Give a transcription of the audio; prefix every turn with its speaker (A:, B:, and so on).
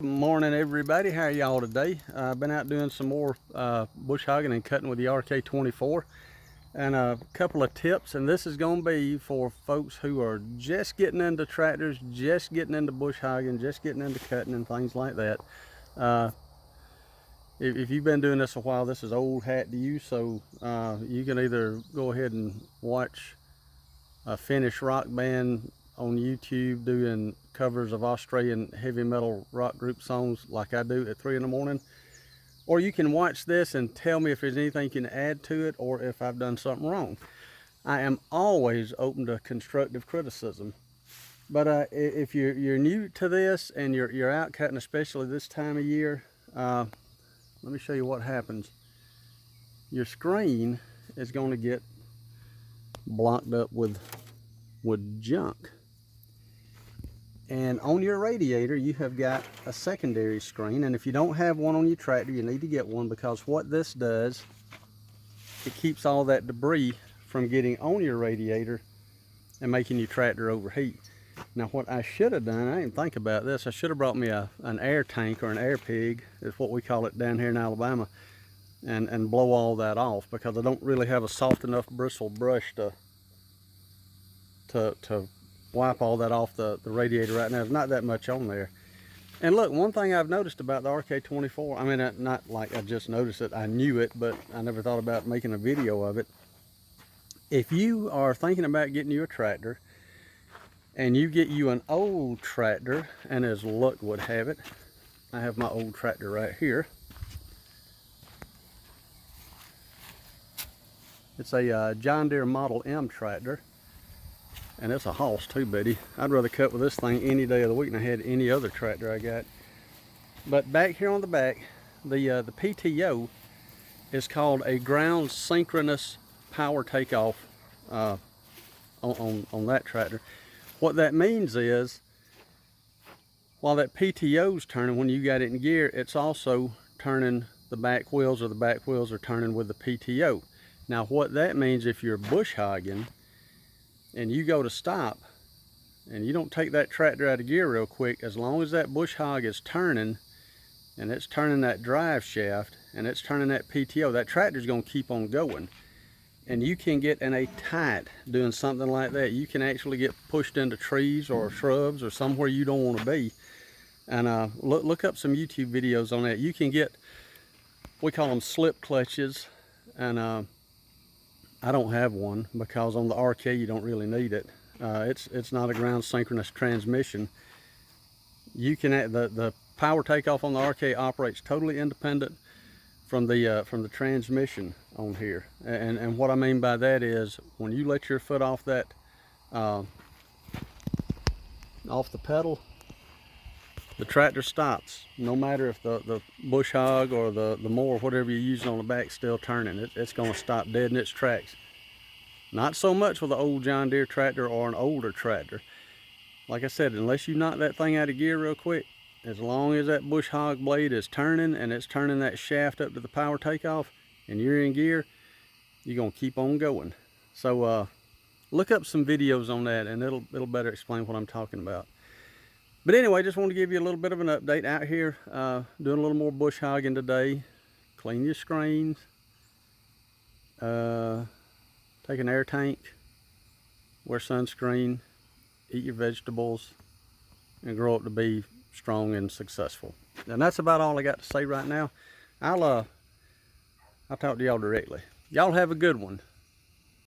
A: Good morning, everybody. How are y'all today? I've been out doing some more bush hogging and cutting with the RK24, and a couple of tips. And this is going to be for folks who are just getting into tractors, just getting into bush hogging, just getting into cutting and things like that. If you've been doing this a while, this is old hat to you. So you can either go ahead and watch a Finnish rock band on YouTube doing covers of Australian heavy metal rock group songs like I do at 3 in the morning, or you can watch this and tell me if there's anything you can add to it or if I've done something wrong. I am always open to constructive criticism, but if you're new to this and you're out cutting, especially this time of year, let me show you what happens. Your screen is going to get blocked up with junk. And on your radiator, you have got a secondary screen. And if you don't have one on your tractor, you need to get one, because what this does, it keeps all that debris from getting on your radiator and making your tractor overheat. Now, what I should have done, I didn't think about this, I should have brought me an air tank, or an air pig, is what we call it down here in Alabama, and blow all that off, because I don't really have a soft enough bristle brush to wipe all that off the radiator right now. There's not that much on there. And look, one thing I've noticed about the RK24, I mean, not like I just noticed it, I knew it, but I never thought about making a video of it. If you are thinking about getting you a tractor, and you get you an old tractor, and as luck would have it, I have my old tractor right here. It's a John Deere Model M tractor. And it's a hoss too, buddy. I'd rather cut with this thing any day of the week than I had any other tractor I got. But back here on the back, the PTO is called a ground synchronous power takeoff on that tractor. What that means is, while that PTO's turning, when you got it in gear, it's also turning the back wheels, or the back wheels are turning with the PTO. Now what that means, if you're bush hogging and you go to stop and you don't take that tractor out of gear real quick, as long as that bush hog is turning, and it's turning that drive shaft and it's turning that PTO, that tractor's going to keep on going. And you can get in a tight doing something like that. You can actually get pushed into trees or shrubs or somewhere you don't want to be. And look up some YouTube videos on that. You can get, we call them slip clutches, and I don't have one, because on the RK you don't really need it. It's not a ground synchronous transmission. You can the power takeoff on the RK operates totally independent from the transmission on here. And what I mean by that is, when you let your foot off that off the pedal, the tractor stops, no matter if the bush hog or the mower, whatever you're using on the back, still turning. It's going to stop dead in its tracks. Not so much with an old John Deere tractor or an older tractor. Like I said, unless you knock that thing out of gear real quick, as long as that bush hog blade is turning, and it's turning that shaft up to the power takeoff, and you're in gear, you're going to keep on going. So look up some videos on that, and it'll better explain what I'm talking about. But anyway, just want to give you a little bit of an update out here, doing a little more bush hogging today. Clean your screens, take an air tank, wear sunscreen, eat your vegetables, and grow up to be strong and successful. And that's about all I got to say right now. I'll talk to y'all directly. Y'all have a good one.